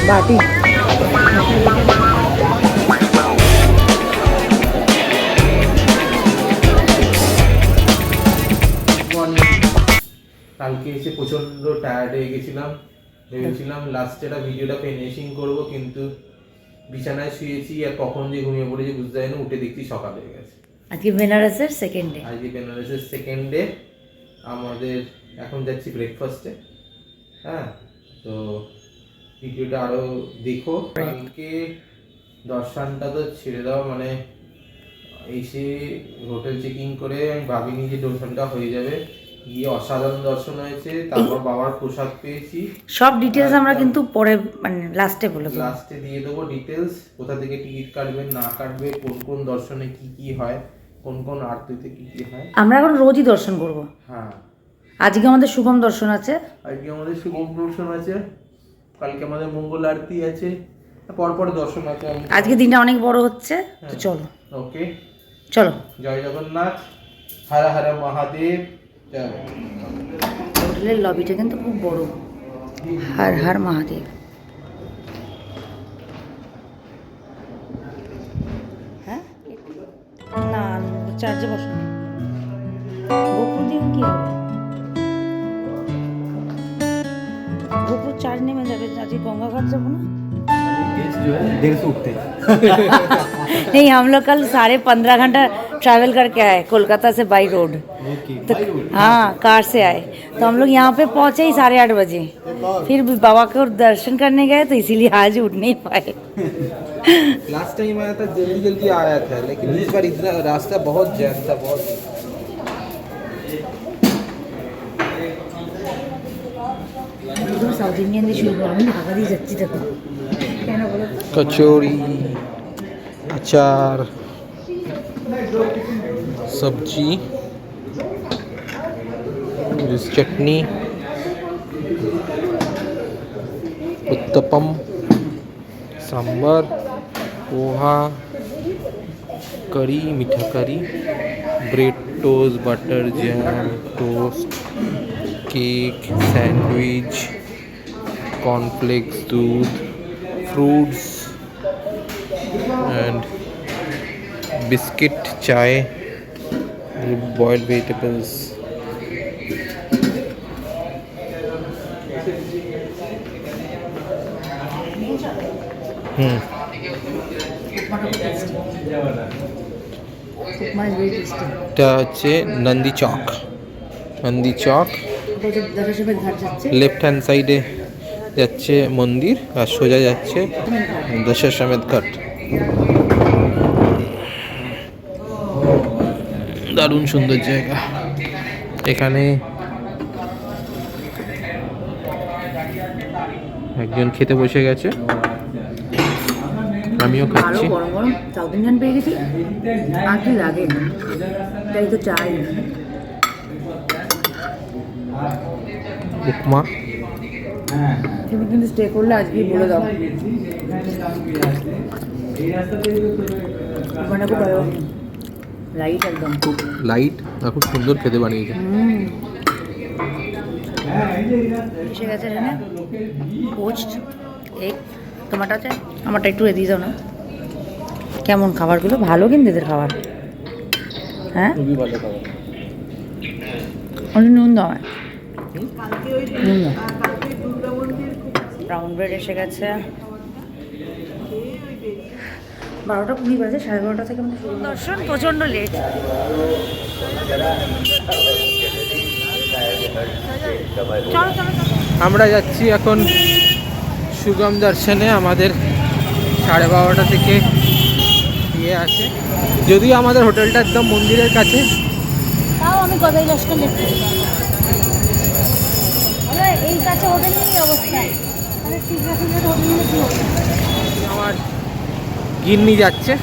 বাটি কালকে এসে প্রচন্ড টায়ার্ড হয়ে গেছিলাম, ভেবেছিলাম লাস্টেটা ভিডিওটা ফিনিশিং করব, কিন্তু বিছানায় শুয়েছি আর কখন যে ঘুমিয়ে পড়েছি বুঝতে পারি না, উঠে দেখছি সকাল হয়ে গেছে। আজকে বেনারসের সেকেন্ড ডে। আজকে বেনারসের সেকেন্ড ডে, আমাদের এখন যাচ্ছি ব্রেকফাস্টে। হ্যাঁ, তো ভিডিওটা আরো দেখো। কালকে দর্শনটা তো ছেড়ে দাও, মানে এসে হোটেল চেকিং করে আমি ভাবিনি যে দর্শনটা হয়ে যাবে, গিয়ে অসাধারণ দর্শন হয়েছে। তারপর বাবার প্রসাদ পেয়েছি, সব ডিটেলস আমরা কিন্তু পরে মানে লাস্টে বলে দেবো, লাস্টে দিয়ে দেবো ডিটেলস, কোথা থেকে টিকিট কাটবে না কাটবে, কোন কোন দর্শনে কি কি হয়, কোন কোন আরতিতে কি কি হয়। আমরা এখন রোজই দর্শন করব। হ্যাঁ, আজকে আমাদের শুভম দর্শন আছে, আজকে আমাদের শুভম দর্শন আছে, কালকে আমাদের মঙ্গল আরতি আছে, পরপর দর্শন আছে। আজকে দিনটা অনেক বড় হচ্ছে, তো চলো। ওকে, চলো। জয় জগন্নাথ, হর হর মহাদেব। জয়। হোটেলের লবিটা কিন্তু খুব বড়। হর হর মহাদেব। হ্যাঁ না, চার্জে বসো। গোপুর দিন কি হবে? গোপুর চার্জ নেমে যাবে, আজকে गंगा घाट जाबो ना। जो है 150 उठते नहीं, हम लोग कल 15.5 घंटा ट्रैवल करके आए कोलकाता से बाई रोड। तो हाँ, कार से आए, तो हम लोग यहाँ पे पहुँचे ही 8:30 बजे। फिर भी बाबा को दर्शन करने गए, तो इसीलिए आज उठ नहीं पाए। लास्ट टाइम आया था जल्दी जल्दी आया था, लेकिन इस बार इतना रास्ता बहुत जैम था, बहुत। साउथ इंडियन দিয়ে শুরু করলাম, আমি ঢাকা দিয়ে যাচ্ছি দেখো কেন বলো তো? कचौड़ी, अचार, सब्जी, चटनी, uttapam, sambar, poha, curry, meetha curry, bread toast, butter jam toast, cake, sandwich, cornflakes, doodh, fruits and biscuit, chai, boiled vegetables. Upma is very tasty. এটা হচ্ছে নন্দী চক, নন্দী চক। দশাশ্বমেধ ঘাট যাচ্ছে, লেফট হ্যান্ড সাইডে যাচ্ছে মন্দির, আর সোজা যাচ্ছে দশাশ্বমেধ ঘাট। দারুণ সুন্দর জায়গা। এখানে একজন খেতে বসে গেছে, আমিও আরো খাচ্ছি। গরম গরম সাউথ ইন্ডিয়ান পেয়ে গেছি, আর কি লাগে, তাই তো চাই। উপমা, তুমি কিন্তু স্টে করলে আজকেই বলে দাও। ওখানে খুব ভালো লাইট, একদম খুব লাইট আর খুব সুন্দর খেতে বানিয়েছে। এসে গেছে এখানে পোস্ট এগ, তোমারটা আছে, আমারটা একটু দিয়ে দাও না। কেমন খাবারগুলো? ভালো কিন্তু এদের খাবার, হ্যাঁ খুবই ভালো খাবার। অনেক নুন দাও, নুন দাও। ব্রাউন ব্রেড এসে গেছে, 12:20 বাজে, 12:30 থেকে আমাদের শুরু দর্শন। প্রচণ্ড লেট। চলো চলো চলো। আমরা যাচ্ছি এখন সুগম দর্শনে। আমাদের 12:30 থেকে ইয়ে আছে, যদিও আমাদের হোটেলটা একদম মন্দিরের কাছে। তাও আমি গদাই লস্কর লিখতে এই কাছে হোটেল নেই অবস্থা। আমার গিন্নি যাচ্ছে,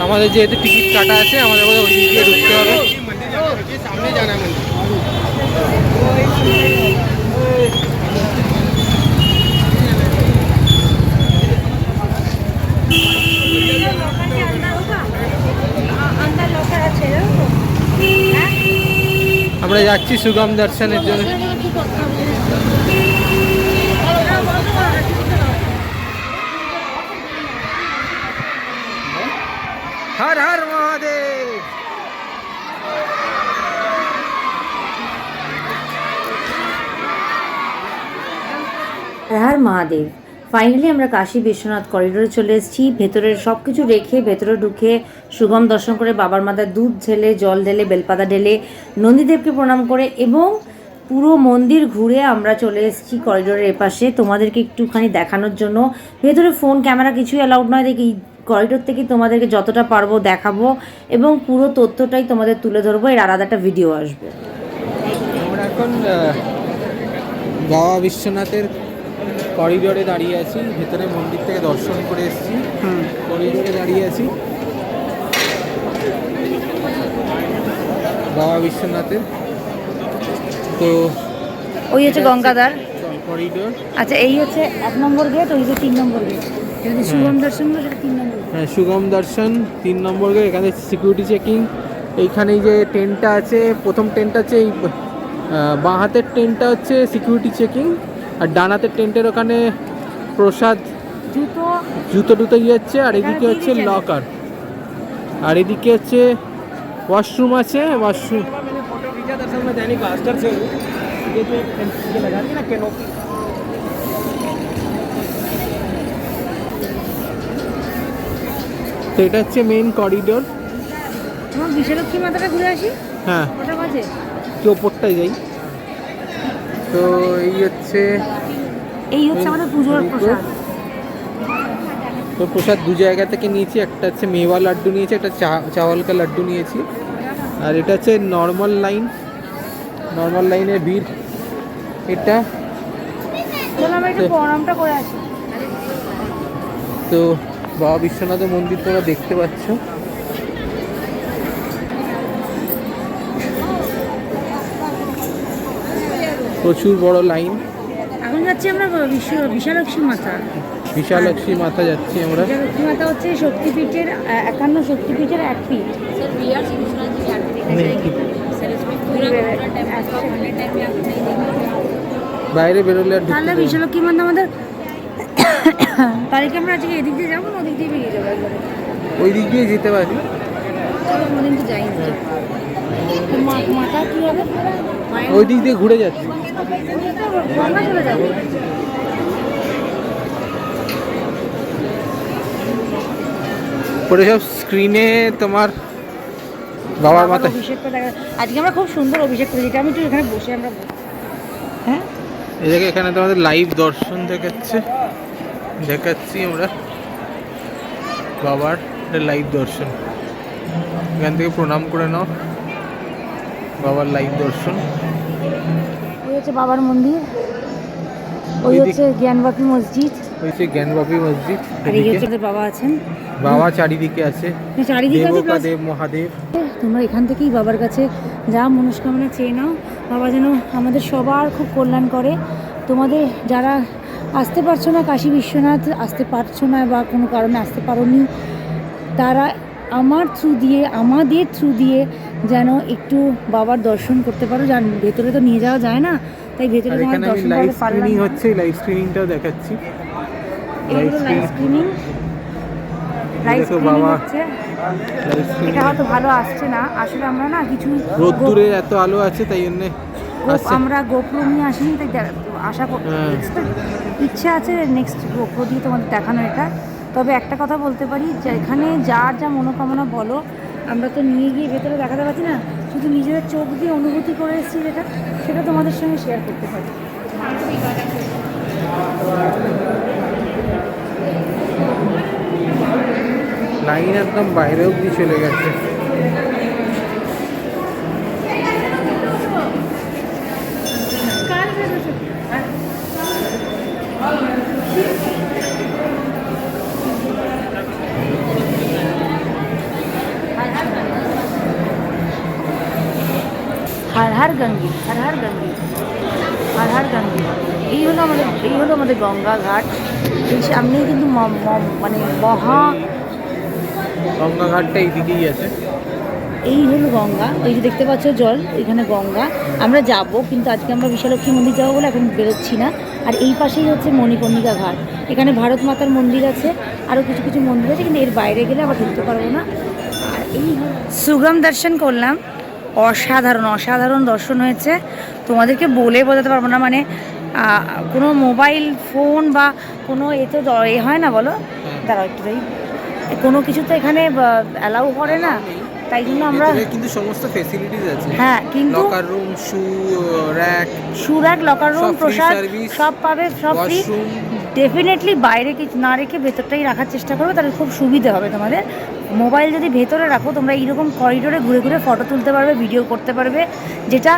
আমাদের যেহেতু টিকিট কাটা আছে, আমাদের ওই দিক দিয়ে ঢুকতে হবে। সামনে জানা আমরা যাচ্ছি সুগম দর্শনের জন্য। হর হর মহাদেব। হর মহাদেব। ফাইনালি আমরা কাশী বিশ্বনাথ করিডোরে চলে এসেছি। ভেতরের সব কিছু রেখে ভেতরে ঢুকে সুগম দর্শন করে বাবার মাথায় দুধ ঢেলে, জল ঢেলে, বেলপাতা ঢেলে, নন্দীদেবকে প্রণাম করে এবং পুরো মন্দির ঘুরে আমরা চলে এসেছি করিডোরের এপাশে তোমাদেরকে একটুখানি দেখানোর জন্য। ভেতরে ফোন ক্যামেরা কিছুই অ্যালাউড নয়, দেখি করিডোর থেকে তোমাদেরকে যতটা পারবো দেখাবো এবং পুরো তথ্যটাই তোমাদের তুলে ধরবো। এর আলাদা একটা ভিডিও আসবে। আমরা এখন বাবা বিশ্বনাথের করিডোরে দাঁড়িয়ে আছি। ভেতরে মন্দির থেকে দর্শন করে এসেছি, করিডোরে দাঁড়িয়ে আছি বাবা বিশ্বনাথের। তো ওই হচ্ছে গঙ্গাধার করিডোর। আচ্ছা, এই হচ্ছে 1 নম্বর গেট, ওই যে 3 নম্বর গেট। যদি সুগম দর্শন সেটা 3 নম্বর। হ্যাঁ, সুগম দর্শন 3 নম্বর গেট। এখানে সিকিউরিটি চেকিং। এইখানে যে টেন্টটা আছে, প্রথম টেন্টটা হচ্ছে এই বাঁ হাতের টেন্টটা হচ্ছে সিকিউরিটি চেকিং, আর ডান হাতের টেন্টের ওখানে প্রসাদ, জুতো টুতো ইয়ে হচ্ছে, আর এদিকে হচ্ছে লকার, আর এদিকে হচ্ছে ওয়াশরুম আছে। ওয়াশরুম তো এটা হচ্ছে মেইন করিডোর। বিশালক্ষী মাতাটা ঘুরে আসি। হ্যাঁ, ওটা বাজে কি ওপরটাই যাই। তো এই হচ্ছে আমাদের পুজোর প্রসাদ। তো প্রসাদ দু জায়গা থেকে নিয়েছি, একটা হচ্ছে মেওয়া লাড্ডু নিয়েছি, একটা চাওয়াল কা লাড্ডু নিয়েছি। আর এটা হচ্ছে নর্মাল লাইনের ভিড় এটা। তো বাবা বিশ্বনাথের মন্দির তোমরা দেখতে পাচ্ছ। প্রচুর বড় লাইন। এখন যাচ্ছি আমরা বিশালক্ষী মাতা যাচ্ছি আমরা। বিশালক্ষী মাতা হচ্ছে শক্তিপীঠের 51 শক্তিপীঠের এক পীঠ। বাইরে বেরোলে আর তাহলে বিশালক্ষী মাতা আমাদের তারিখে আমরা আজকে এদিক দিয়ে যাবো না ওদিক দিয়ে বেরিয়ে যাবো? একবারে ওই দিক দিয়ে যেতে পারি। কোনোদিন তো যাইনি। মাথা কি হবে? ওই দিক দিয়ে ঘুরে যাচ্ছি। চলে যাবো। পরে সব স্ক্রিনে তোমার বাবার মাথা অভিষেক করে দেখা। আজকে আমরা খুব সুন্দর অভিষেক করেছি, যেটা আমি একটু এখানে বসে আমরা। হ্যাঁ, এই জায়গায় এখানে তোমাদের লাইভ দর্শন দেখাচ্ছি আমরা বাবার লাইভ দর্শন। এখান থেকে প্রণাম করে নাও, বাবার লাইভ দর্শন। ওই হচ্ছে বাবার মন্দির, ওই হচ্ছে জ্ঞানবাপী মসজিদ, আর এই হচ্ছে বাবা আছেন। বাবা চারিদিকে আছে, দেব মহাদেব। তোমরা এখান থেকেই বাবার কাছে যা মনস্কামনা চেয়ে নাও, বাবা যেন আমাদের সবার খুব কল্যাণ করে। তোমাদের যারা আসতে পারছো না, কাশী বিশ্বনাথ আসতে পারছো না বা কোনো কারণে আসতে পারোনি, তারা আমাদের থ্রু দিয়ে যেন একটু বাবার দর্শন করতে পারো। ভেতরে তো নিয়ে যাওয়া যায় না, তাই ভেতরে তোমার দর্শন করতে পারলাম। লাইভ স্ক্রিনিংটাও দেখাচ্ছি। লাইভ স্ক্রিনিং হচ্ছে। এটা হয়তো ভালো আসছে না, আসলে আমরা না কিছু রোদ্দুরে এত আলো আছে তাই জন্য আমরা গোপ্রো নিয়ে আসিনি, তাই আশা করি ইচ্ছা আছে নেক্সট গোপ্রো দিয়ে তোমাদের দেখানো এটা। তবে একটা কথা বলতে পারি, যে এখানে যার যা মনোকামনা বলো, আমরা তো নিয়ে গিয়ে ভেতরে দেখাতে পারছি না, শুধু নিজেদের চোখ দিয়ে অনুভূতি করে এসেছি সেটা তোমাদের সঙ্গে শেয়ার করতে পারি। লাইন একদম বাইরে অব্দি চলে গেছে। हर हर गंगे, हर हर गंगे, हर हर गंगे। এই হলো আমাদের গঙ্গা ঘাট। এই সামনেই কিন্তু মানে গঙ্গা ঘাটটা এইদিকেই আছে। এই হলো গঙ্গা, ওই যে দেখতে পাচ্ছ জল, এখানে গঙ্গা। আমরা যাব, কিন্তু আজকে আমরা বিশালক্ষী মন্দির যাবো বলে এখন বেরোচ্ছি না। আর এই পাশেই হচ্ছে মণিকর্ণিকা ঘাট, এখানে ভারত মাতার মন্দির আছে, আরও কিছু কিছু মন্দির আছে, কিন্তু এর বাইরে গেলে আবার ঢুকতে পারবো না। আর এই সুগম দর্শন করলাম, অসাধারণ অসাধারণ দর্শন হয়েছে, তোমাদেরকে বলে বোঝাতে পারবো না। মানে কোনো মোবাইল ফোন বা কোনো এতে এ হয় না, বলো দাঁড়াও একটু তাই, কোনো কিছু তো এখানে অ্যালাউ করে না, তাই জন্য আমরা কিন্তু সমস্ত ফেসিলিটিস আছে। হ্যাঁ, কিন্তু লকার রুম, শু র্যাক, লকার রুম, সব free প্রসাদ service, সব পাবে, সব ফ্রি। ওয়াশরুম। ডেফিনেটলি বাইরে কিছু না রেখে ভেতরটাই রাখার চেষ্টা করবে, তাহলে খুব সুবিধে হবে তোমাদের। মোবাইল যদি ভেতরে রাখো, তোমরা এইরকম করিডোরে ঘুরে ঘুরে ফটো তুলতে পারবে, ভিডিও করতে পারবে, যেটা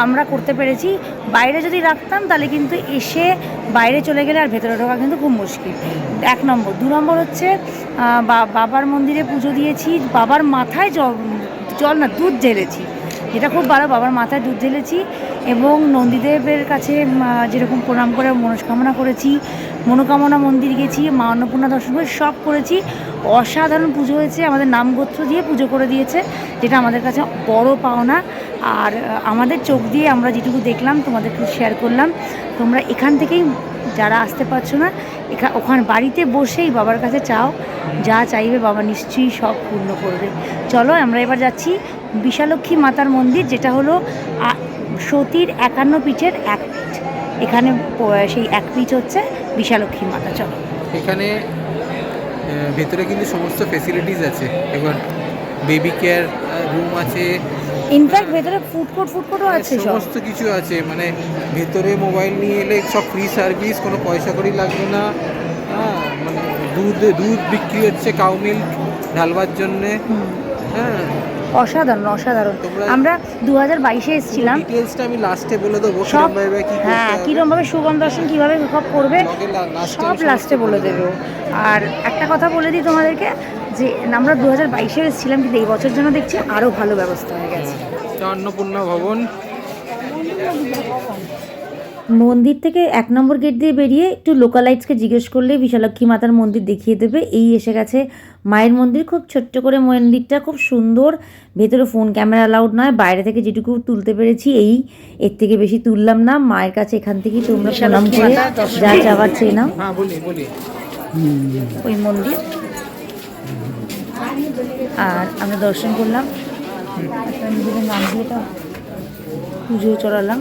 আমরা করতে পেরেছি। বাইরে যদি রাখতাম তাহলে কিন্তু এসে বাইরে চলে গেলে আর ভেতরে ঢোকা কিন্তু খুব মুশকিল, 1 নম্বর। 2 নম্বর হচ্ছে বাবার মন্দিরে পুজো দিয়েছি, বাবার মাথায় জল না দুধ ঢেলেছি, যেটা খুব ভালো, বাবার মাথায় দুধ ঢেলেছি। এবং নন্দীদেবের কাছে যেরকম প্রণাম করে মনস্কামনা করেছি, মনোকামনা মন্দির গেছি, মা অন্নপূর্ণা দর্শন করে সব করেছি। অসাধারণ পুজো হয়েছে, আমাদের নামগোত্র দিয়ে পুজো করে দিয়েছে, যেটা আমাদের কাছে বড় পাওনা। আর আমাদের চোখ দিয়ে আমরা যেটুকু দেখলাম তোমাদেরকে শেয়ার করলাম। তোমরা এখান থেকেই যারা আসতে পারছো না, ওখানে বাড়িতে বসেই বাবার কাছে চাও, যা চাইবে বাবা নিশ্চয়ই সব পূর্ণ করবে। চলো আমরা এবার যাচ্ছি বিশালক্ষী মাতার মন্দির, যেটা হলো সতীর 51 পীঠের 1 পীঠ। এখানে সেই 1 পীঠ হচ্ছে বিশালক্ষী মাতা। চলো, এখানে ভেতরে কিন্তু সমস্ত ফেসিলিটিস আছে। এবার বেবি কেয়ার রুম আছে, ইনফ্যাক্ট ভেতরে ফুড কোর্টও আছে, সব সমস্ত কিছু আছে। মানে ভেতরে মোবাইল নিয়ে এলে সব ফ্রি সার্ভিস, কোনো পয়সা কড়ি লাগবে না। হ্যাঁ, মানে দুধ বিক্রি হচ্ছে, কাউ মিল্ক ঢালবার জন্যে। হ্যাঁ, অসাধারণ অসাধারণ। আমরা 2022-এ এসেছিলাম। ডিটেলসটা আমি লাস্টে বলে দেবো, সব হ্যাঁ, কীরকমভাবে সুগম দর্শন কীভাবে সব করবে সব লাস্টে বলে দেবো। আর একটা কথা বলে দিই তোমাদেরকে, যে আমরা 2022-এ এসেছিলাম, কিন্তু এই বছর জন্য দেখছি আরও ভালো ব্যবস্থা হয়ে গেছে। অন্নপূর্ণা ভবন মন্দির থেকে 1 নম্বর গেট দিয়ে বেরিয়ে একটু লোকালাইটসকে জিজ্ঞেস করলে বিশালাক্ষী মাতার মন্দির দেখিয়ে দেবে। এই এসে গেছে মায়ের মন্দির, খুব ছোট্ট করে মন্দিরটা, খুব সুন্দর। ভেতরে ফোন ক্যামেরা অ্যালাউড নয়, বাইরে থেকে যেটুকু তুলতে পেরেছি এর থেকে বেশি তুললাম না। মায়ের কাছে এখান থেকেই তোমরা প্রণাম করে যা যাবার চেয়ে নাও। ওই মন্দির, আর আমরা দর্শন করলাম, একটা নিজেদের নাম দিয়ে পুজো চড়ালাম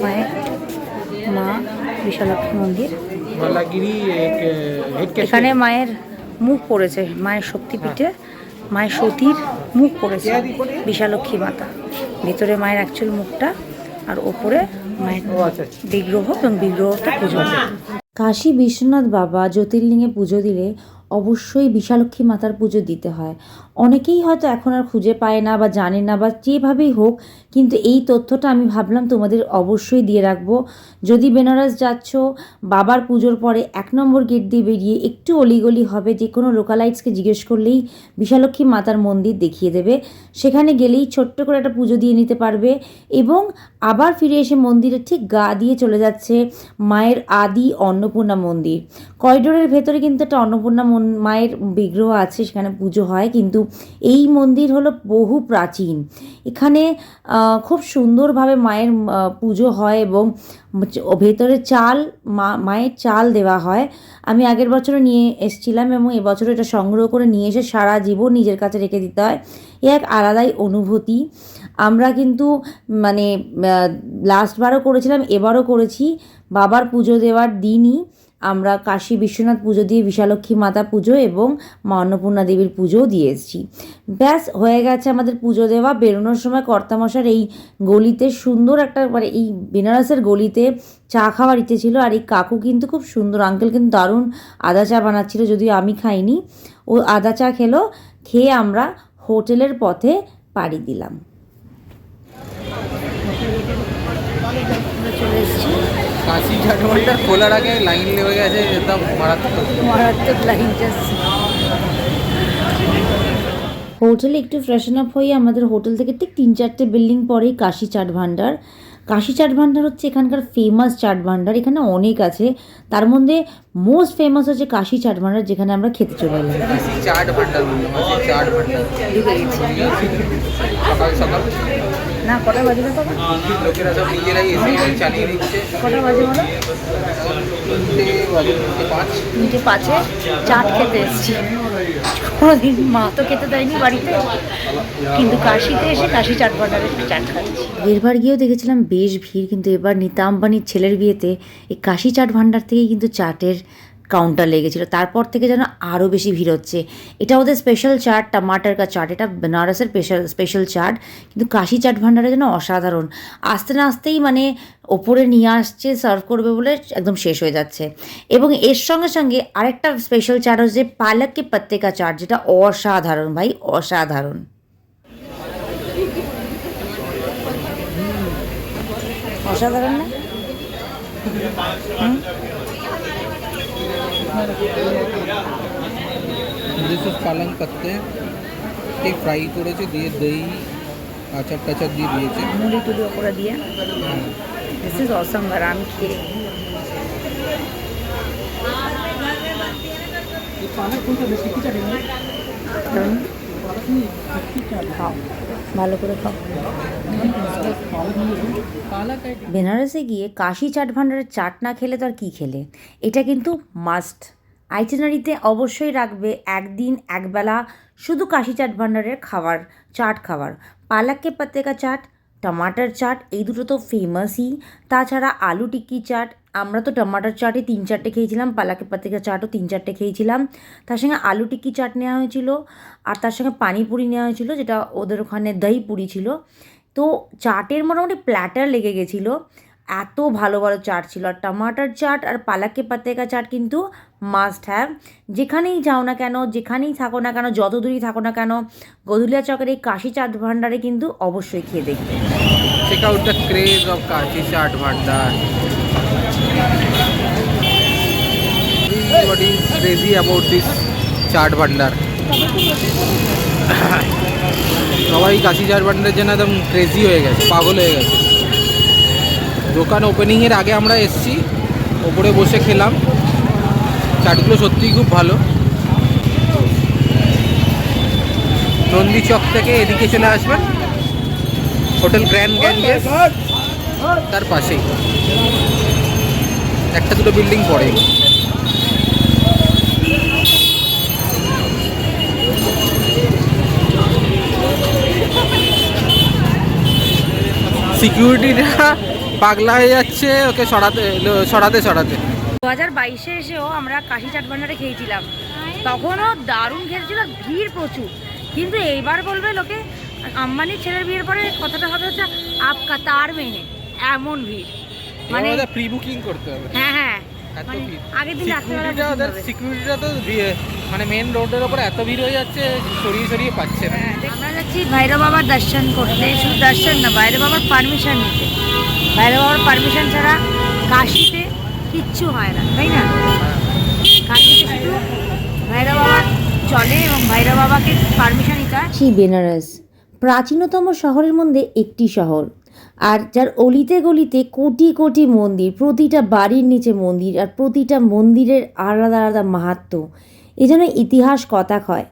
মায়ের, মা বিশালাক্ষী মন্দির। এখানে মায়ের মুখ পড়েছে, মায়ের শক্তিপীঠে মায়ের সতীর মুখ পড়েছে বিশালক্ষী মাতা। ভেতরে মায়ের অ্যাকচুয়াল মুখটা, আর ওপরে মায়ের বিগ্রহ, এবং বিগ্রহটা পুজো। কাশী বিশ্বনাথ বাবা জ্যোতির্লিঙ্গে পুজো দিলে অবশ্যই বিশালক্ষী মাতার পুজো দিতে হয়। অনেকেই হয়তো এখন আর খুঁজে পায় না বা জানে না, বা যেভাবেই হোক, কিন্তু এই তথ্যটা আমি ভাবলাম তোমাদের অবশ্যই দিয়ে রাখবো। যদি বেনারস যাচ্ছ, বাবার পুজোর পরে 1 নম্বর গেট দিয়ে বেরিয়ে একটু অলিগলি হবে, যে কোনো লোকালাইটসকে জিজ্ঞেস করলেই বিশালক্ষী মাতার মন্দির দেখিয়ে দেবে। সেখানে গেলেই ছোট্ট করে একটা পুজো দিয়ে নিতে পারবে, এবং আবার ফিরে এসে মন্দিরের ঠিক গা দিয়ে চলে যাচ্ছে মায়ের আদি অন্নপূর্ণা মন্দির। করিডোরের ভেতরে কিন্তু একটা অন্নপূর্ণা মায়ের বিগ্রহ আছে, সেখানে পুজো হয়, কিন্তু এই মন্দির হলো বহু প্রাচীন। এখানে খুব সুন্দরভাবে মায়ের পুজো হয়, এবং ভেতরে মায়ের চাল দেওয়া হয়। আমি আগের বছরও নিয়ে এসেছিলাম, এবং এবছরও এটা সংগ্রহ করে নিয়ে এসে সারা জীবন নিজের কাছে রেখে দিতে হয়। এ এক আলাদাই অনুভূতি। আমরা কিন্তু মানে লাস্টবারও করেছিলাম, এবারও করেছি। বাবার পুজো দেওয়ার দিনই আমরা কাশী বিশ্বনাথ পুজো দিয়ে বিশালক্ষী মাতা পুজো এবং মা অন্নপূর্ণা দেবীর পুজোও দিয়ে এসেছি। ব্যাস হয়ে গেছে আমাদের পুজো দেওয়া। বেরোনোর সময় কর্তামশার এই গলিতে সুন্দর একটা, মানে এই বেনারসের গলিতে চা খাওয়ার ইচ্ছে ছিল। আর এই কাকু কিন্তু খুব সুন্দর, আঙ্কেল কিন্তু দারুণ আদা চা বানাচ্ছিল, যদিও আমি খাইনি। ও আদা চা খেয়ে আমরা হোটেলের পথে পাড়ি দিলাম। চলে এসেছি কাশি ঝাটবান্ডার খোলার আগে লাইন লেগে গেছে, একদম মারাত্মক লাইন। হোটেলে একটু ফ্রেশন আপ হয়ে আমাদের হোটেল থেকে ঠিক 3-4টে বিল্ডিং পরেই কাশি চাট ভান্ডার। কাশি চাট ভান্ডার হচ্ছে এখানকার ফেমাস চাট ভান্ডার। এখানে অনেক আছে, তার মধ্যে মোস্ট ফেমাস হচ্ছে কাশি চাট ভান্ডার, যেখানে আমরা খেতে চলে এলাম। চাট ভান্ডার চাট ভান্ডার সকাল সকাল না, কটা বাজে না বাবা? লোকেরা সব নিজেরাই এসে চালিয়ে দিচ্ছে। কটা বাজে বলো? 3:05 চাট খেতে এসেছি। কোনোদিন মা তো খেতে দেয়নি বাড়িতে, কিন্তু কাশিতে এসে কাশি চাট ভান্ডারের চাট খাচ্ছি। এরবার গিয়েও দেখেছিলাম বেশ ভিড়, কিন্তু এবার নীতা আম্বানির ছেলের বিয়েতে এই কাশি চাট ভান্ডার থেকেই কিন্তু চাটের কাউন্টার লেগেছিল। তারপর থেকে যেন আরও বেশি ভিড় হচ্ছে। এটা ওদের স্পেশাল চাট, টমাটার কা চাট, এটা বেনারসের স্পেশাল চাট, কিন্তু কাশি চাট ভান্ডারে যেন অসাধারণ। আসতে না আসতেই মানে ওপরে নিয়ে আসছে সার্ভ করবে বলে একদম শেষ হয়ে যাচ্ছে। এবং এর সঙ্গে সঙ্গে আরেকটা স্পেশাল চাট হচ্ছে পালক কে পাত্তে কা চাট, যেটা অসাধারণ ভাই, অসাধারণ। অসাধারণ না? পালং পাত্তে ঠিক ফ্রাই করেছে, দিয়ে দই আচার টাচার দিয়ে দিয়েছে, মুড়ি টুড়ি ওপরে দিয়ে। দিস ইজ অসম। আর আমি খেয়ে খাও, ভালো করে খাও। বেনারসে গিয়ে কাশি চাট ভান্ডারের চাট না খেলে তো আর কী খেলে? এটা কিন্তু মাস্ট আইটিনারিতে অবশ্যই রাখবে, একদিন একবেলা শুধু কাশি চাট ভান্ডারের চাট খাবার। পালক কে পাত্তে কা চাট, টমাটার চাট, এই দুটো তো ফেমাসই। তাছাড়া আলু টিক্কি চাট, আমরা তো টমাটার চাটই 3-4টে খেয়েছিলাম, পালক কে পাত্তে কা চাটও 3-4টে খেয়েছিলাম। তার সঙ্গে আলু টিক্কি চাট নেওয়া হয়েছিল, আর তার সঙ্গে পানিপুরি নেওয়া হয়েছিল, যেটা ওদের ওখানে দহি পুরি ছিল। তো চাটের মোটামুটি প্ল্যাটার লেগে গেছিলো, এত ভালো ভালো চাট ছিল। আর টমাটার চাট আর পালক কে পাত্তে কা চাট কিন্তু মাস্ট হ্যাভ। যেখানেই যাও না কেন, যেখানেই থাকো না কেন, যত দূরেই থাকো না কেন, গদুলিয়া চকের এই কাশি চাট ভান্ডারে কিন্তু অবশ্যই খেয়ে দেখবে। Check out the craze of Kashi Chaat Bhandar. Everybody is crazy about this Chaat Bhandar. সবাই কাশি চাট ভান্ডারের জন্য একদম ক্রেজি হয়ে গেছে, পাগল হয়ে গেছে। দোকান ওপেনিংয়ের আগে আমরা এসেছি, ওপরে বসে খেলাম। চাটগুলো সত্যিই খুব ভালো। নন্দী চক থেকে এদিকে চলে আসবেন, হোটেল গ্র্যান্ড গ্যাঞ্জেস তার পাশেই, একটা দুটো বিল্ডিং পড়ে। সিকিউরিটিটা পাগলা হয়ে যাচ্ছে ওকে সরাতে 2022-এ এসেও আমরা কাশি চাট ভান্ডারে খেয়েছিলাম, তখনও দারুণ খেয়েছিল, ভিড় প্রচুর। কিন্তু এইবার বলবে লোকে, আম্বানির ছেলের বিয়ের পরে কথাটা হবে হচ্ছে আপ কাতার মেহে, এমন ভিড়, মানে প্রি বুকিং করতে হবে। হ্যাঁ হ্যাঁ, এত মানে ভিড়। আগের দিন সিকিউরিটিটা ওদের সিকিউরিটিটা তো মানে মেন রোডের ওপর এত ভিড় হয়ে যাচ্ছে, সরিয়ে পাচ্ছে না। আমরা যাচ্ছি ভৈরব বাবার দর্শন করতে, শুধু দর্শন না, ভৈরব বাবার পারমিশন নিতে। ভৈরব বাবার পারমিশন ছাড়া কাশিতে কিচ্ছু হয় না, তাই না? কাশিতে শুধু ভৈরব বাবার চলে এবং ভৈরব বাবাকে পারমিশন নিতে হয়। বেনারস প্রাচীনতম শহরের মধ্যে একটি শহর, আর যার অলিতে গলিতে কোটি কোটি মন্দির, প্রতিটা বাড়ির নিচে মন্দির, আর প্রতিটা মন্দিরের আলাদা আলাদা মাহাত্ম্য। এই জন্য ইতিহাস কথা কয়।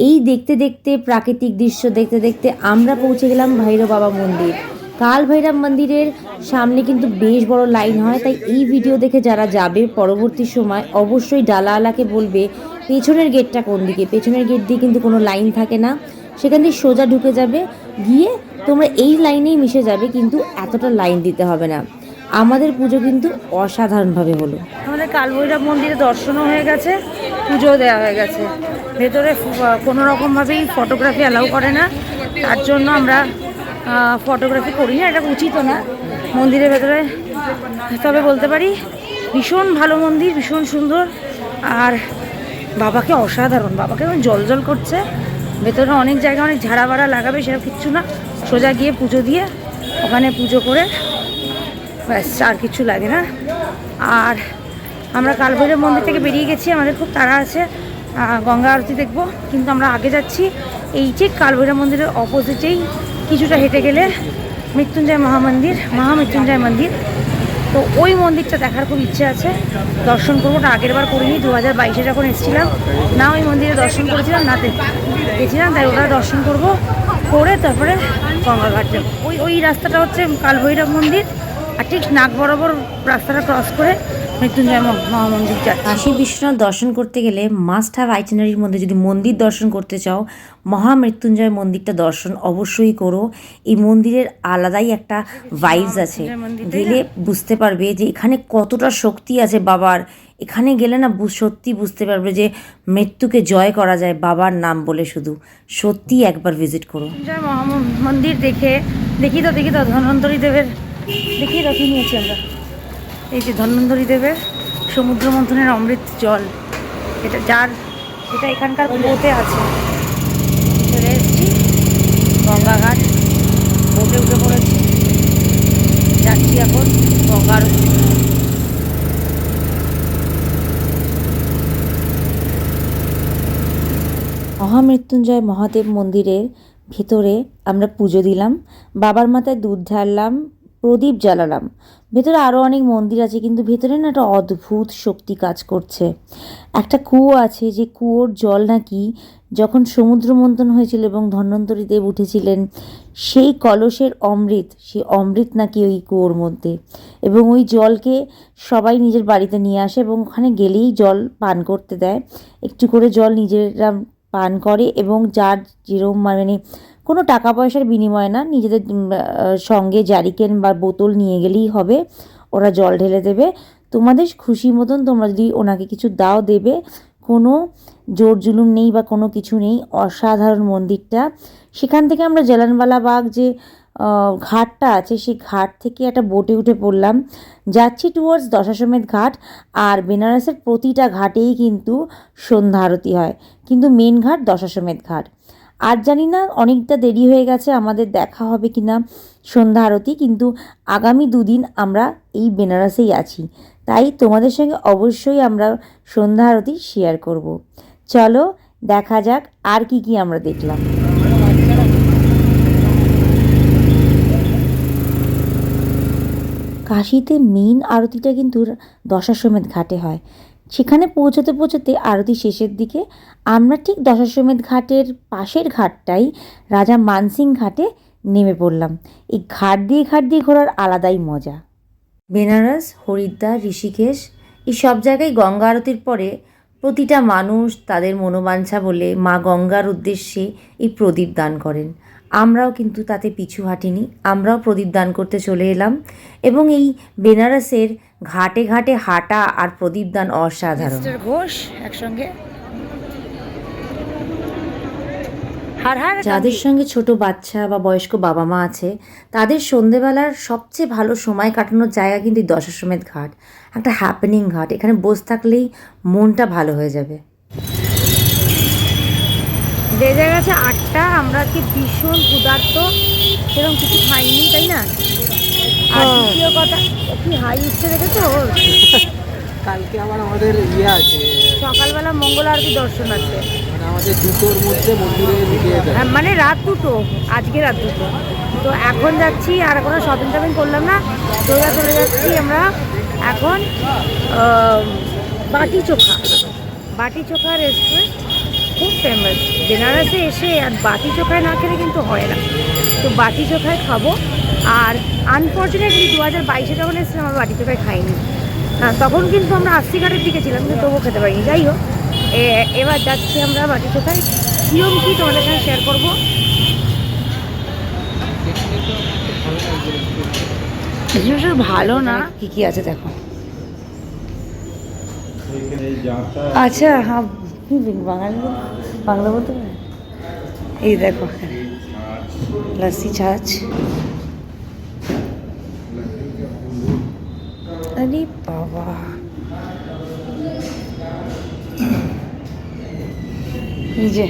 এই দেখতে দেখতে, প্রাকৃতিক দৃশ্য দেখতে দেখতে আমরা পৌঁছে গেলাম ভৈরব বাবা মন্দির। কাল ভৈরব মন্দিরের সামনে কিন্তু বেশ বড় লাইন হয়, তাই এই ভিডিও দেখে যারা যাবে পরবর্তী সময় অবশ্যই ডালাওয়ালাকে বলবে পেছনের গেটটা কোন দিকে। পেছনের গেট দিয়ে কিন্তু কোনো লাইন থাকে না, সেখান দিয়ে সোজা ঢুকে যাবে, গিয়ে তোমরা এই লাইনেই মিশে যাবে, কিন্তু এতটা লাইন দিতে হবে না। আমাদের পুজো কিন্তু অসাধারণভাবে হলো। আমাদের কালভৈরব মন্দিরে দর্শনও হয়ে গেছে, পুজোও দেওয়া হয়ে গেছে। ভেতরে কোনো রকমভাবেই ফটোগ্রাফি অ্যালাউ করে না, তার জন্য আমরা ফটোগ্রাফি করি না, এটা উচিতও না মন্দিরের ভেতরে। তবে বলতে পারি ভীষণ ভালো মন্দির, ভীষণ সুন্দর, আর বাবাকে অসাধারণ, বাবাকে জল জল করছে। ভেতরে অনেক জায়গায় অনেক ঝাড়া বাড়া লাগাবে, সেরকম কিচ্ছু না, সোজা গিয়ে পুজো দিয়ে ওখানে পুজো করে ব্যাস, আর কিছু লাগে না। আর আমরা কালভৈরব মন্দির থেকে বেরিয়ে গেছি, আমাদের খুব তাড়া আছে, গঙ্গা আরতি দেখবো, কিন্তু আমরা আগে যাচ্ছি। এই যে কালভৈরব মন্দিরের অপোজিটেই কিছুটা হেঁটে গেলে মৃত্যুঞ্জয় মহামৃত্যুঞ্জয় মন্দির। তো ওই মন্দিরটা দেখার খুব ইচ্ছে আছে, দর্শন করবো। ওটা আগের বার করিনি, 2022-এ যখন এসেছিলাম না ওই মন্দিরে দর্শন করেছিলাম, না গেছিলাম, তাই ওটা দর্শন করব, করে তারপরে গঙ্গাঘাট যাবো। ওই রাস্তাটা হচ্ছে কালভৈরব মন্দির, আর ঠিক নাক বরাবর রাস্তাটা ক্রস করে মৃত্যুঞ্জয় মহামন্দির যাচ্ছে। কাশী বিশ্বনাথ দর্শন করতে গেলে মাস্ট হ্যাভ আইটিনারির মধ্যে যদি মন্দির দর্শন করতে চাও, মহামৃত্যুঞ্জয় মন্দিরটা দর্শন অবশ্যই করো। এই মন্দিরের আলাদাই একটা ভাইবস আছে, গেলে বুঝতে পারবে যে এখানে কতটা শক্তি আছে বাবার। এখানে গেলে না সত্যি বুঝতে পারবে যে মৃত্যুকে জয় করা যায় বাবার নাম বলে। শুধু সত্যি একবার ভিজিট করো। মৃত্যুঞ্জয় মন্দির দেখি তো ধন্বন্তরী দেবের দেখি তো কি নিয়েছি আমরা। এই যে ধন্বন্তরী দেবের সমুদ্র মন্থনের অমৃত জল, এটা এখানকার বোটে আছে। চলে এসেছি গঙ্গাঘাট, বোটে উঠে পড়েছি, যাচ্ছি এখন গঙ্গার। মহামৃত্যুঞ্জয় মহাদেব মন্দিরের ভেতরে আমরা পুজো দিলাম, বাবার মাথায় দুধ ঢাললাম, প্রদীপ জ্বালালাম। ভেতরে আরও অনেক মন্দির আছে, কিন্তু ভেতরে না একটা অদ্ভুত শক্তি কাজ করছে। একটা কুয়ো আছে, যে কুয়োর জল নাকি যখন সমুদ্র মন্থন হয়েছিল এবং ধন্বন্তরী দেব উঠেছিলেন, সেই কলসের অমৃত, সেই অমৃত নাকি ওই কুয়োর মধ্যে। এবং ওই জলকে সবাই নিজের বাড়িতে নিয়ে আসে এবং ওখানে গেলেই জল পান করতে দেয়। একটু করে জল নিজেরা পান করে এবং যার যেরকম মানে কোনো টাকা পয়সার বিনিময় না, নিজেদের সঙ্গে জারিকেন বা বোতল নিয়ে গেলেই হবে, ওরা জল ঢেলে দেবে। তোমাদের খুশি মতন তোমরা যদি ওনাকে কিছু দাও দেবে, কোনো জোর জুলুম নেই বা কোনো কিছু নেই। অসাধারণ মন্দিরটা। সেখান থেকে আমরা জালানওয়ালা বাগ যে ঘাটটা আছে, সেই ঘাট থেকে একটা বোটে উঠে পড়লাম, যাচ্ছি টুয়ার্ডস দশাশ্বমেধ ঘাট। আর বেনারসের প্রতিটা ঘাটেই কিন্তু সন্ধ্যা আরতি হয়, কিন্তু মেন ঘাট দশাশ্বমেধ ঘাট। আর জানি না অনেকটা দেরি হয়ে গেছে, আমাদের দেখা হবে কি না সন্ধ্যা আরতি, কিন্তু আগামী 2 দিন আমরা এই বেনারসেই আছি, তাই তোমাদের সঙ্গে অবশ্যই আমরা সন্ধ্যা আরতি শেয়ার করব। চলো দেখা যাক আর কি আমরা দেখলাম। কাশীতে মেন আরতিটা কিন্তু দশাশ্বমেধ ঘাটে হয়। সেখানে পৌঁছতে আরতি শেষের দিকে আমরা ঠিক দশাশ্বমেধ ঘাটের পাশের ঘাটটাই রাজা মানসিং ঘাটে নেমে পড়লাম। এই ঘাট দিয়ে ঘোরার আলাদাই মজা। বেনারস, হরিদ্বার, ঋষিকেশ এই সব জায়গায় গঙ্গা আরতির পরে প্রতিটা মানুষ তাদের মনোবাঞ্ছা বলে মা গঙ্গার উদ্দেশ্যে এই প্রদীপ দান করেন। আমরাও কিন্তু তাতে পিছু হাঁটিনি, আমরাও প্রদীপ দান করতে চলে এলাম। এবং এই বেনারসের ঘাটে ঘাটে হাঁটা আর প্রদীপ দান অসাধারণ। মিস্টার ঘোষ একসঙ্গে যাদের সঙ্গে ছোট বাচ্চা বা বয়স্ক বাবা মা আছে, তাদের সন্ধেবেলার সবচেয়ে ভালো সময় কাটানোর জায়গা কিন্তু দশাশ্বমেধ ঘাট। একটা হ্যাপেনিং ঘাট, এখানে বসে থাকলেই মনটা ভালো হয়ে যাবে। বেজে গেছে 8টা, আমরা কি ভীষণ ক্ষুধার্ত, সেরকম কিছু খাইনি, তাই না? আর দ্বিতীয় কথা, কি হাই উঠছে দেখেছো? কালকে আবার আমাদের আছে, সকালবেলা মঙ্গল আরতি দর্শন আছে, মানে আমাদের 2টোর মধ্যে মন্দিরে ঢুকে যেতে হবে। মানে রাত 2টো, আজকে রাত 2টো। তো এখন যাচ্ছি, আর কোনো শপিং করলাম না, সোজা চলে যাচ্ছি আমরা এখন বাটি চোখা রেস্টুরেন্ট, খুব ফেমাস বেনারসে এসে, আর বাটি চোখায় না খেলে কিন্তু হয় না। তো বাটি চোখায় খাবো। আর আনফর্চুনেটলি 2022-এ যখন এসেছিলাম আমরা বাটি চোখায় খাইনি, হ্যাঁ তখন কিন্তু আমরা 80 ঘাটের দিকে ছিলাম, কিন্তু তবুও খেতে পারিনি। যাই হোক, এবার যাচ্ছি আমরা বাটি চোখায়, কীরকম কী তোমাদের সঙ্গে শেয়ার করবো। ভালো না, কি আছে দেখো। আচ্ছা হ্যাঁ, বাংলা বলতে পারে। এই দেখো লস্যি ছাঁচ, আরে বাবা, এই যে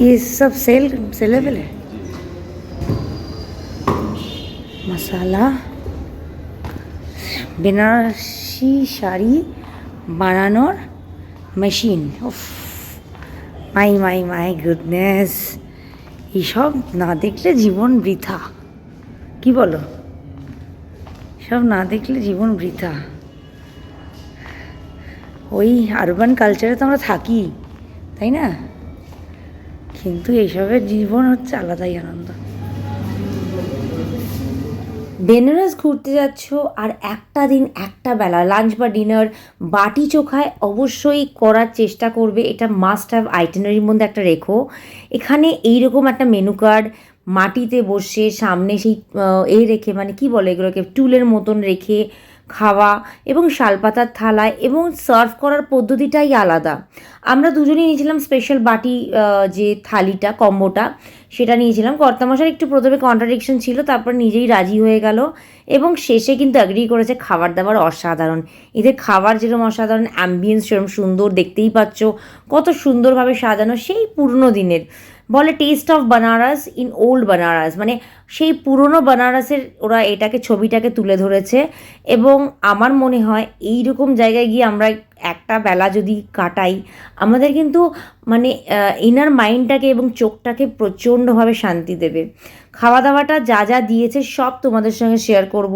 ये सब सेलेबल है। मसाला, বেনারসি শাড়ি বানানোর মেশিন, উফ মাই গুডনেস, এইসব না দেখলে জীবন বৃথা, কি বলো? সব না দেখলে জীবন বৃথা। ওই আরবান কালচারে তো আমরা থাকি, তাই না? কিন্তু এইসবের জীবন হচ্ছে আলাদাই আনন্দ। বেনারস ঘুরতে যাচ্ছ আর একটা দিন একটা বেলা লাঞ্চ বা ডিনার বাটি চোখায় অবশ্যই করার চেষ্টা করবে, এটা মাস্ট হ্যাভ আইটেনারির মধ্যে একটা রেখো। এখানে এইরকম একটা মেনু কার্ড, মাটিতে বসে সামনে সেই রেখে, মানে কি বলে এগুলোকে, টুলের মতন রেখে খাওয়া, এবং শালপাতার থালায়, এবং সার্ভ করার পদ্ধতিটাই আলাদা। আমরা দুজনেই নিয়েছিলাম স্পেশাল বাটি, যে থালিটা কম্বোটা সেটা নিয়েছিলাম। কর্তামশার একটু প্রথমে কন্ট্রাডিকশন ছিল, তারপর নিজেই রাজি হয়ে গেল এবং শেষে কিন্তু অ্যাগ্রি করেছে। খাবার দাবার অসাধারণ, এদের খাবার যেরকম অসাধারণ, অ্যাম্বিয়েন্স সেরকম সুন্দর, দেখতেই পাচ্ছ কত সুন্দরভাবে সাজানো, সেই পুরনো দিনের। বলে test of Banaras in old Banaras, মানে সেই পুরনো বানারসের ওরা এটাকে, ছবিটাকে তুলে ধরেছে। এবং আমার মনে হয় এই রকম জায়গায় গিয়ে আমরা একটা বেলা যদি কাটাই, আমাদের কিন্তু মানে ইনার মাইন্ডটাকে এবং চোখটাকে প্রচণ্ডভাবে শান্তি দেবে। খাওয়া দাওয়াটা যা যা দিয়েছে সব তোমাদের সঙ্গে শেয়ার করব,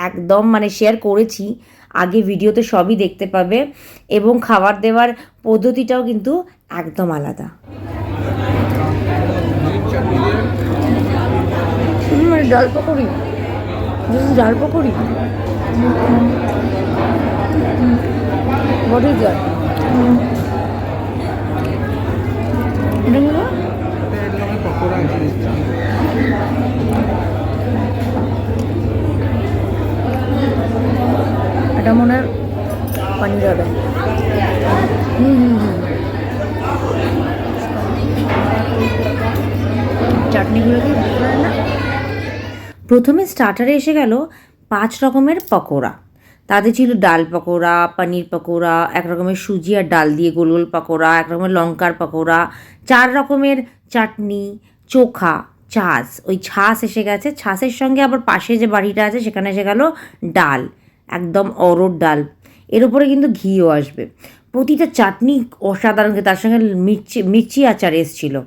একদম মানে শেয়ার করেছি আগে ভিডিওতে, সবই দেখতে পাবে। এবং খাবার দেওয়ার পদ্ধতিটাও কিন্তু একদম আলাদা। ডাল পকোড়ি, ডাল পকোড়ি, what is that? এটা হলো পকোড়া। এটা মনে হয় পানির হবে। চাটনিগুলো কি না? প্রথমে স্টার্টারে এসে গেল 5 রকমের পকোড়া। তাদের ছিল ডাল পকোড়া, পনির পকোড়া, এক রকমের সুজি আর ডাল দিয়ে গোল গোল পকোড়া, এক রকমের লঙ্কার পকোড়া, 4 রকমের চাটনি, চোখা, ছাঁচ। ওই ছাঁচ এসে গেছে, ছাঁচের সঙ্গে আবার পাশে যে বাড়িটা আছে সেখানে এসে গেল ডাল, একদম অরড় ডাল, এর উপরে কিন্তু ঘিও আসবে। প্রতিটা চাটনি অসাধারণ, তার সঙ্গে মির্চি আচার এসেছিলো।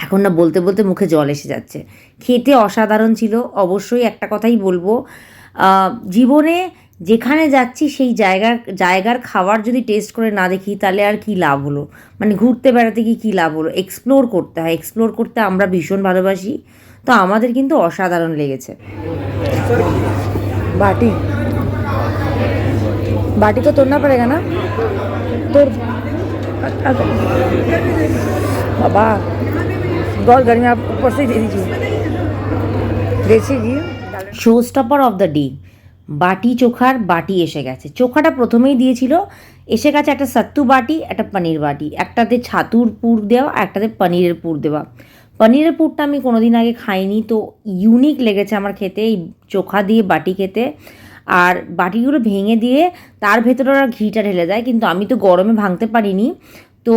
এখন না বলতে বলতে মুখে জল এসে যাচ্ছে। খেতে অসাধারণ ছিল। অবশ্যই একটা কথাই বলবো, জীবনে যেখানে যাচ্ছি সেই জায়গার খাবার যদি টেস্ট করে না দেখি তাহলে আর কি লাভ হলো? মানে ঘুরতে বেড়াতে গিয়ে কী লাভ হলো? এক্সপ্লোর করতে হয়, এক্সপ্লোর করতে আমরা ভীষণ ভালোবাসি। তো আমাদের কিন্তু অসাধারণ লেগেছে। বাটি বাটি তো তোড়না পড়েগা না তোর বাবা, बहुत गर्मी, आप ऊपर से दे दीजिए। Show stopper of the day, বাটি চোখার বাটি এসে গেছে। চোখাটা প্রথমেই দিয়েছিল, এসে গেছে একটা সাত্তু বাটি, একটা পনির বাটি, একটাতে ছাতুর পুর দেওয়া, একটাতে পনিরের পুর দেওয়া। পনিরের পুরটা আমি কোনোদিন আগে খাইনি, তো ইউনিক লেগেছে আমার খেতে, এই চোখা দিয়ে বাটি খেতে। আর বাটিগুলো ভেঙে দিয়ে তার ভেতরে ওরা ঘিটা ঢেলে দেয়, কিন্তু আমি তো গরমে ভাঙতে পারিনি, তো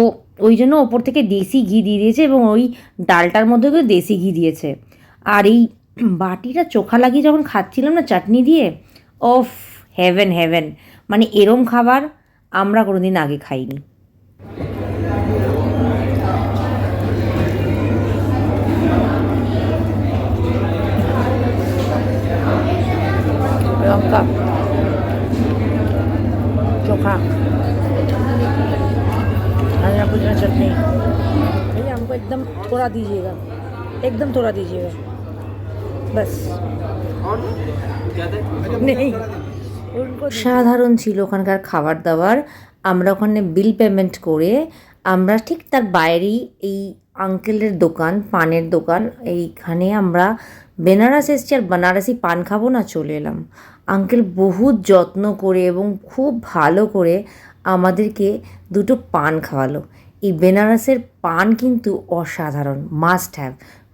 ওই জন্য ওপর থেকে দেশি ঘি দিয়ে দিয়েছে, এবং ওই ডালটার মধ্যে তো দেশি ঘি দিয়েছে। আর এই বাটিটা চোখা লাগিয়ে যখন খাচ্ছিলাম না চাটনি দিয়ে, ওফ হেভেন হেভেন, মানে এরম খাবার আমরা কোনোদিন আগে খাইনি। লঙ্কা, चोखा, धनिया पुदीना चटनी। भैया हमको एकदम थोड़ा दीजिएगा, एकदम थोड़ा दीजिएगा बस। नहीं, সাধারণ ছিল ওখানকার খাবার দাবার। আমরা ওখানে বিল পেমেন্ট করে আমরা ঠিক তার বাইরেই এই আঙ্কেলের দোকান, পানের দোকান, এইখানে আমরা বেনারস এসছি আর বেনারসি পান খাবো না, চলে এলাম। আঙ্কেল বহুত যত্ন করে এবং খুব ভালো করে আমাদেরকে দুটো পান খাওয়ালো। এই বেনারসের পান কিন্তু অসাধারণ, মাস্ট হ্যাভ।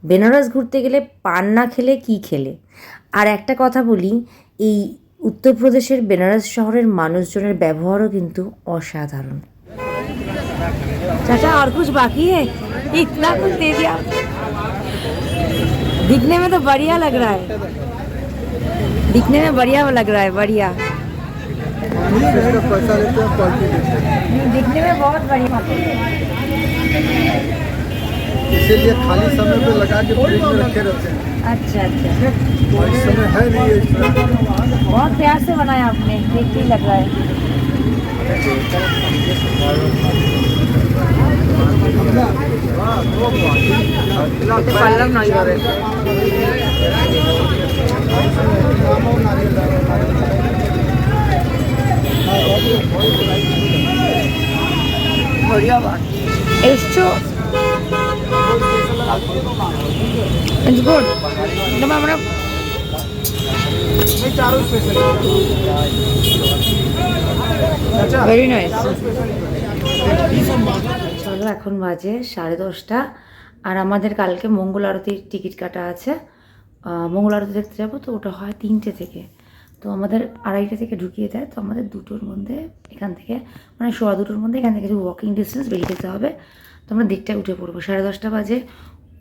বেনারস ঘুরতে গেলে পান না খেলে কি খেলে? আর একটা কথা বলি, এই উত্তরপ্রদেশের বেনারস শহরের মানুষজনের ব্যবহারও কিন্তু অসাধারণ। চাচা আর कुछ बाकी है? इतना कुछ दे दिया, दिखने में तो बढ़िया लग रहा है, दिखने में बढ़िया लग रहा है, बढ़िया। इसका पैसा लेते हैं, क्वालिटी देते हैं। दिखने में बहुत बढ़िया है। इसीलिए खाली समय पे लगा के फ्रिज में रखे रहते हैं। अच्छा अच्छा, और इस समय है नहीं ये इस तरह। बहुत प्यार से बनाया आपने, देख के ही लग रहा है। पल्लम नहीं बढ़िया बात। ಎಷ್ಟು It's good. एकदम আমরা very nice. চলো এখন বাজে 10:30 আর আমাদের কালকে মঙ্গল আরতির টিকিট কাটা আছে। মঙ্গল আরতি দেখতে যাবো, তো ওটা হয় 3টে থেকে, তো আমাদের 2:30 থেকে ঢুকিয়ে দেয়। তো আমাদের 2টোর মধ্যে এখান থেকে, মানে 2:15 মধ্যে এখান থেকে ওয়াকিং ডিস্টেন্স বেরিয়ে যেতে হবে। তো আমরা 1:30টায় উঠে পড়বো। 10:30 বাজে।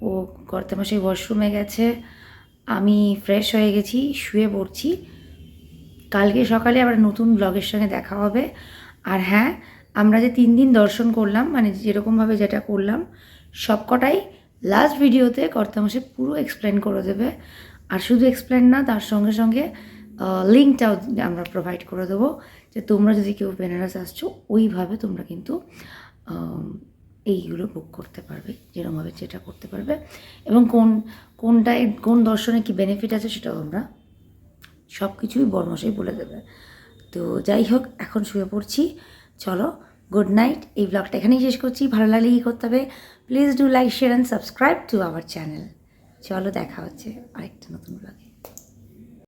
ও কর্তামশাই ওয়াশরুমে গেছে, আমি ফ্রেশ হয়ে গেছি, শুয়ে পড়ছি। কালকে সকালে আবার নতুন ব্লগের সঙ্গে দেখা হবে। আর হ্যাঁ, আমরা যে 3 দিন দর্শন করলাম, মানে যেরকমভাবে যেটা করলাম সবকটাই লাস্ট ভিডিওতে কর্তামশাই পুরো এক্সপ্লেন করে দেবে। আর শুধু এক্সপ্লেন না, তার সঙ্গে সঙ্গে লিঙ্কটাও আমরা প্রোভাইড করে দেবো, যে তোমরা যদি কেউ বেনারস আসছো ওইভাবে তোমরা কিন্তু এইগুলো বুক করতে পারবে, যেরকমভাবে যেটা করতে পারবে, এবং কোনটায় কোন দর্শনে কী বেনিফিট আছে সেটাও আমরা সব কিছুই বর্মশাই বলে দেবে। তো যাই হোক, এখন শুয়ে পড়ছি। চলো, গুড নাইট। এই ব্লগটা এখানেই শেষ করছি। ভালো লাগলে কী করতে হবে, please do like, share and subscribe to our channel. চলো, দেখা হচ্ছে আরেকটা নতুন ব্লগে।